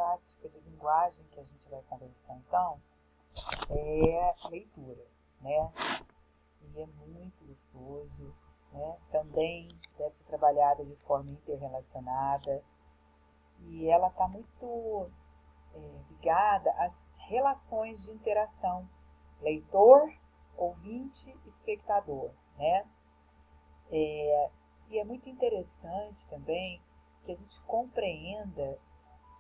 prática de linguagem que a gente vai conversar, então, é a leitura, né? E é muito gostoso, né? Também deve ser trabalhada de forma interrelacionada e ela está muito ligada às relações de interação, leitor, ouvinte, espectador, né? E é muito interessante também que a gente compreenda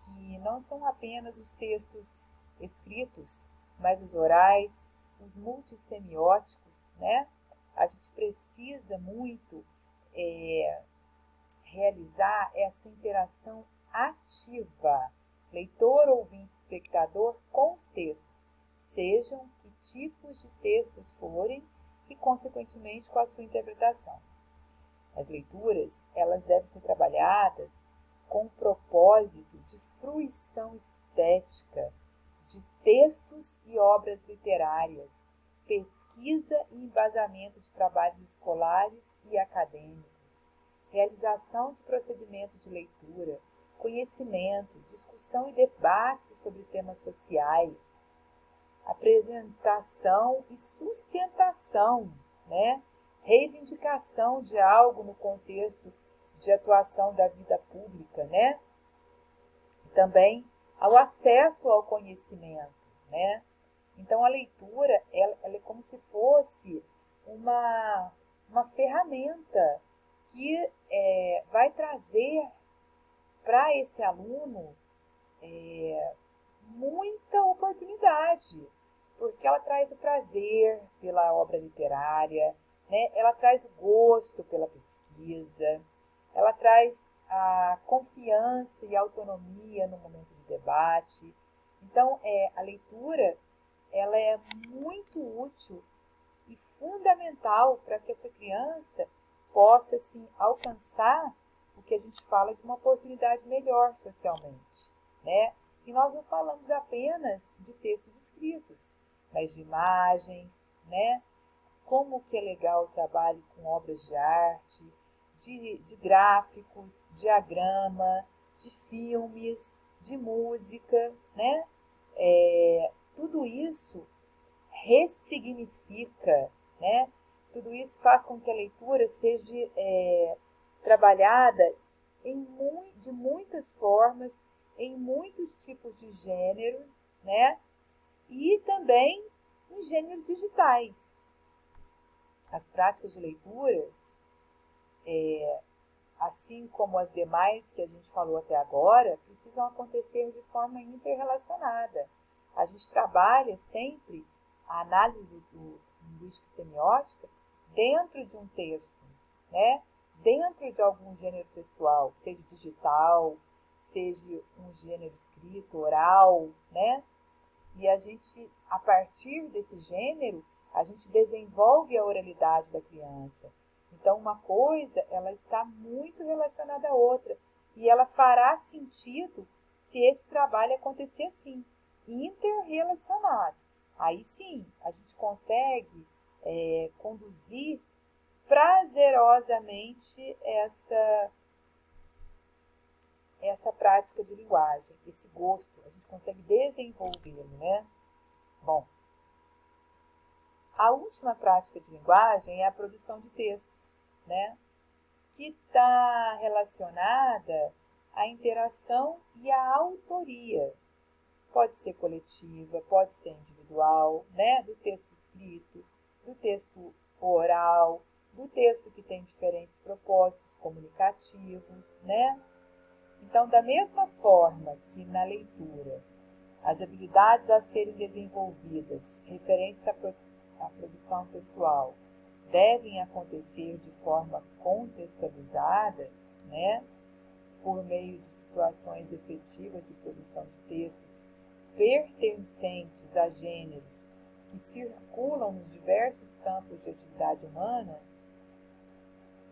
que não são apenas os textos escritos, mas os orais, os multissemióticos, né? A gente precisa muito realizar essa interação ativa, leitor, ouvinte, espectador, com os textos, sejam que tipos de textos forem e, consequentemente, com a sua interpretação. As leituras, elas devem ser trabalhadas com o propósito de fruição estética de textos e obras literárias, pesquisa e embasamento de trabalhos escolares e acadêmicos, realização de procedimento de leitura, conhecimento, discussão e debate sobre temas sociais, apresentação e sustentação, né? Reivindicação de algo no contexto de atuação da vida pública, né? E também ao acesso ao conhecimento, né? Então, a leitura, ela é como se fosse uma ferramenta que vai trazer para esse aluno muita oportunidade, porque ela traz o prazer pela obra literária, né? Ela traz o gosto pela pesquisa, ela traz a confiança e a autonomia no momento de debate. Então, a leitura ela é muito útil e fundamental para que essa criança possa assim, alcançar o que a gente fala de uma oportunidade melhor socialmente, né? E nós não falamos apenas de textos escritos, mas de imagens, né? Como que é legal o trabalho com obras de arte, de gráficos, diagrama, de filmes, de música, né? Tudo isso ressignifica, né? Tudo isso faz com que a leitura seja trabalhada de muitas formas, em muitos tipos de gêneros, né? E também em gêneros digitais. As práticas de leituras, assim como as demais que a gente falou até agora, precisam acontecer de forma interrelacionada. A gente trabalha sempre a análise do linguística semiótica dentro de um texto, né? Dentro de algum gênero textual, seja digital, seja um gênero escrito, oral, né? E a gente, a partir desse gênero, a gente desenvolve a oralidade da criança. Então, uma coisa, ela está muito relacionada à outra. E ela fará sentido se esse trabalho acontecer assim, interrelacionado. Aí sim, a gente consegue conduzir prazerosamente essa prática de linguagem, esse gosto, a gente consegue desenvolvê-lo, né? Bom, a última prática de linguagem é a produção de textos, né? Que está relacionada à interação e à autoria. Pode ser coletiva, pode ser individual, né? Do texto escrito, do texto oral, do texto que tem diferentes propósitos comunicativos, né? Então, da mesma forma que na leitura, as habilidades a serem desenvolvidas referentes à produção textual devem acontecer de forma contextualizada, né? Por meio de situações efetivas de produção de textos pertencentes a gêneros que circulam nos diversos campos de atividade humana,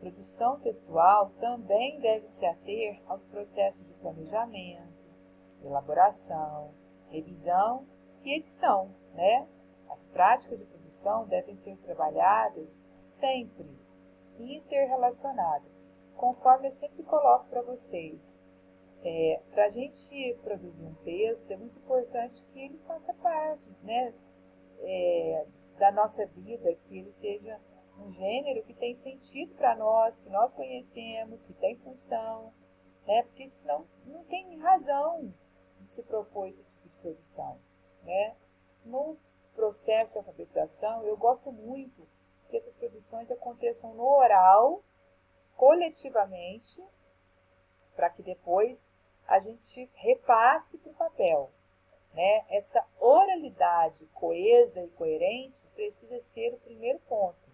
produção textual também deve se ater aos processos de planejamento, elaboração, revisão e edição, né? As práticas de produção devem ser trabalhadas sempre interrelacionadas, conforme eu sempre coloco para vocês. Para a gente produzir um texto, é muito importante que ele faça parte, né, da nossa vida, que ele seja um gênero que tem sentido para nós, que nós conhecemos, que tem função, né, porque senão não tem razão de se propor esse tipo de produção, né. No processo de alfabetização, eu gosto muito que essas produções aconteçam no oral, coletivamente, para que depois a gente repasse para o papel, né? Essa oralidade coesa e coerente precisa ser o primeiro ponto,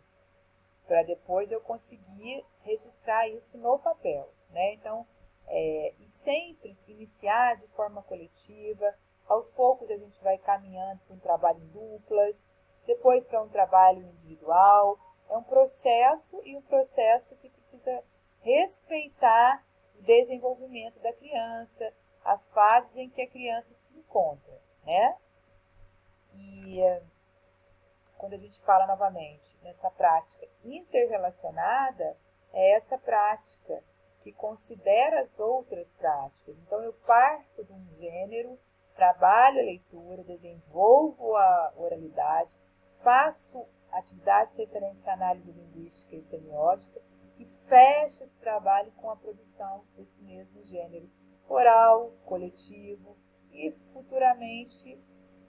para depois eu conseguir registrar isso no papel, né? Então, e sempre iniciar de forma coletiva, aos poucos a gente vai caminhando para um trabalho em duplas, depois para um trabalho individual. É um processo e um processo que precisa respeitar o desenvolvimento da criança, as fases em que a criança se encontra, né? E quando a gente fala novamente nessa prática interrelacionada, é essa prática que considera as outras práticas. Então, eu parto de um gênero, trabalho a leitura, desenvolvo a oralidade, faço atividades referentes à análise linguística e semiótica e fecho esse trabalho com a produção desse mesmo gênero oral, coletivo e futuramente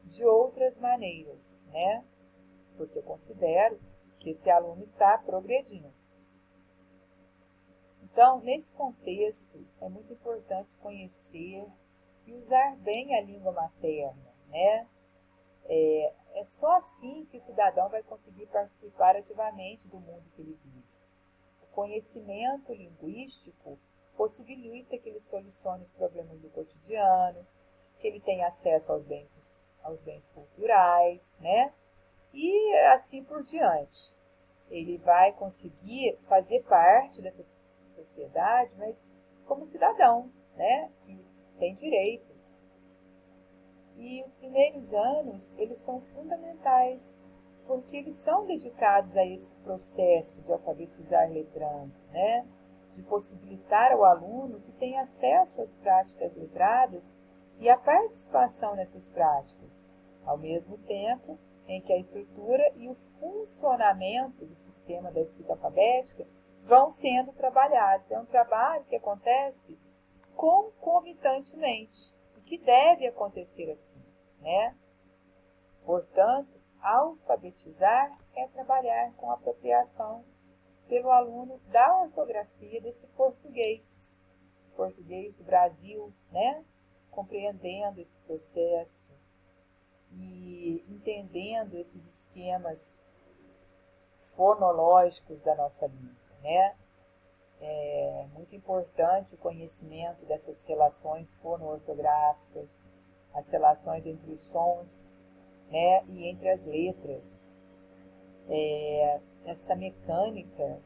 de outras maneiras, né? Porque eu considero que esse aluno está progredindo. Então, nesse contexto, é muito importante conhecer e usar bem a língua materna, né? É só assim que o cidadão vai conseguir participar ativamente do mundo que ele vive. O conhecimento linguístico possibilita que ele solucione os problemas do cotidiano, que ele tenha acesso aos bens culturais, né? E assim por diante. Ele vai conseguir fazer parte dessa sociedade, mas como cidadão, né? Que tem direitos. E os primeiros anos, eles são fundamentais, porque eles são dedicados a esse processo de alfabetizar letrando, né? De possibilitar ao aluno que tenha acesso às práticas letradas e a participação nessas práticas, ao mesmo tempo em que a estrutura e o funcionamento do sistema da escrita alfabética vão sendo trabalhados. É um trabalho que acontece concomitantemente, e que deve acontecer assim, né? Portanto, alfabetizar é trabalhar com a apropriação pelo aluno da ortografia desse português do Brasil, né? Compreendendo esse processo e entendendo esses esquemas fonológicos da nossa língua, né? É muito importante o conhecimento dessas relações fono-ortográficas, as relações entre os sons, né, e entre as letras. Essa mecânica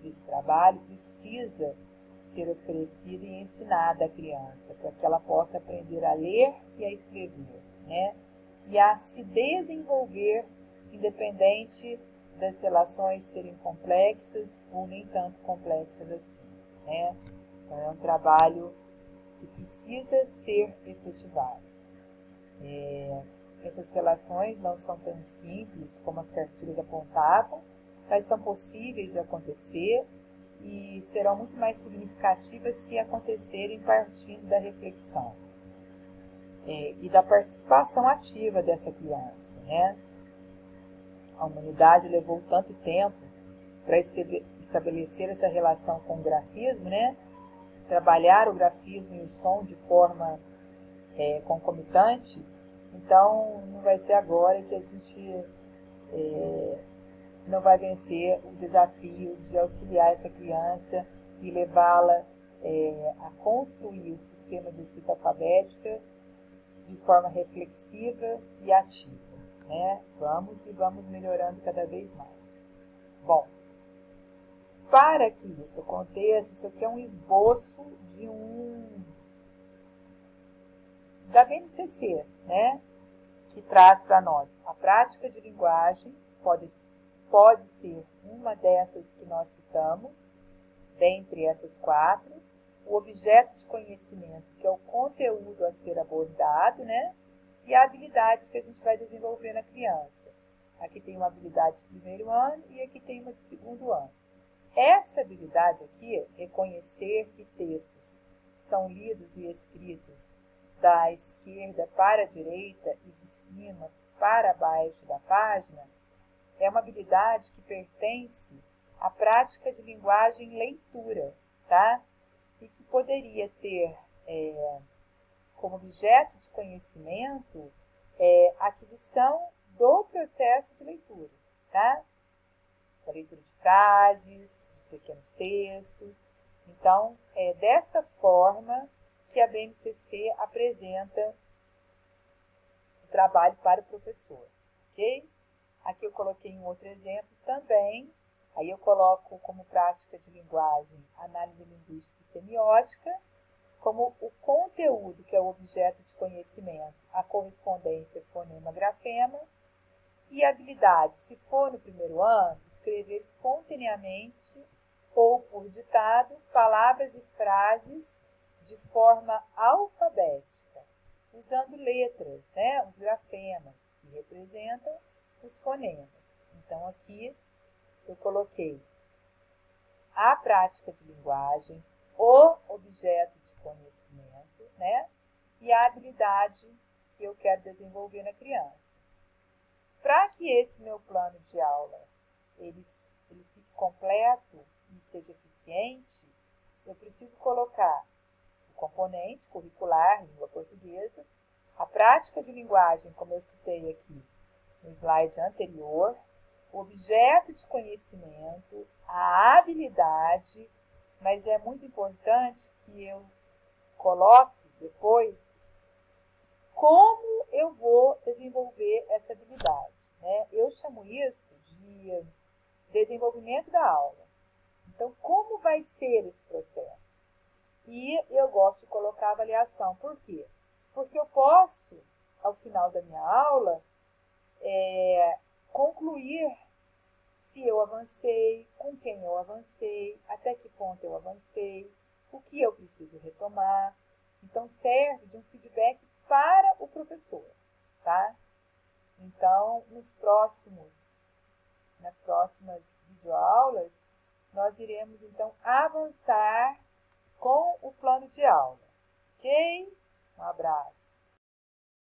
desse trabalho precisa ser oferecida e ensinada à criança, para que ela possa aprender a ler e a escrever, né? E a se desenvolver independente das relações serem complexas ou nem tanto complexas assim, né? Então, é um trabalho que precisa ser efetivado. Essas relações não são tão simples como as cartilhas apontavam, mas são possíveis de acontecer e serão muito mais significativas se acontecerem partindo da reflexão e da participação ativa dessa criança, né? A humanidade levou tanto tempo para estabelecer essa relação com o grafismo, né? Trabalhar o grafismo e o som de forma concomitante. Então, não vai ser agora que a gente não vai vencer o desafio de auxiliar essa criança e levá-la a construir o sistema de escrita alfabética de forma reflexiva e ativa, né? Vamos melhorando cada vez mais. Bom, para que isso aconteça, isso aqui é um esboço da BNCC, né? Que traz para nós a prática de linguagem, pode ser uma dessas que nós citamos, dentre essas 4, o objeto de conhecimento, que é o conteúdo a ser abordado, né? E a habilidade que a gente vai desenvolver na criança. Aqui tem uma habilidade de primeiro ano e aqui tem uma de segundo ano. Essa habilidade aqui, reconhecer que textos são lidos e escritos da esquerda para a direita e de cima para baixo da página, é uma habilidade que pertence à prática de linguagem leitura, tá? E que poderia ter como objeto de conhecimento a aquisição do processo de leitura, tá? Da leitura de frases, de pequenos textos. Então, é desta forma que a BNCC apresenta o trabalho para o professor, ok? Aqui eu coloquei um outro exemplo também. Aí eu coloco como prática de linguagem, análise linguística e semiótica, como o conteúdo, que é o objeto de conhecimento, a correspondência fonema-grafema, e a habilidade, se for no primeiro ano, escrever espontaneamente ou por ditado palavras e frases de forma alfabética, usando letras, né, os grafemas, que representam os fonemas. Então, aqui eu coloquei a prática de linguagem, o objeto de conhecimento, né, e a habilidade que eu quero desenvolver na criança. Para que esse meu plano de aula ele fique completo e seja eficiente, eu preciso colocar o componente curricular, língua portuguesa, a prática de linguagem, como eu citei aqui no slide anterior, o objeto de conhecimento, a habilidade, mas é muito importante que eu coloque depois como eu vou desenvolver essa habilidade, né? Eu chamo isso de desenvolvimento da aula. Então, como vai ser esse processo? E eu gosto de colocar avaliação. Por quê? Porque eu posso, ao final da minha aula, concluir se eu avancei, com quem eu avancei, até que ponto eu avancei, o que eu preciso retomar. Então, serve de um feedback para o professor, tá? Então, nas próximas videoaulas, nós iremos, então, avançar com o plano de aula, ok? Um abraço.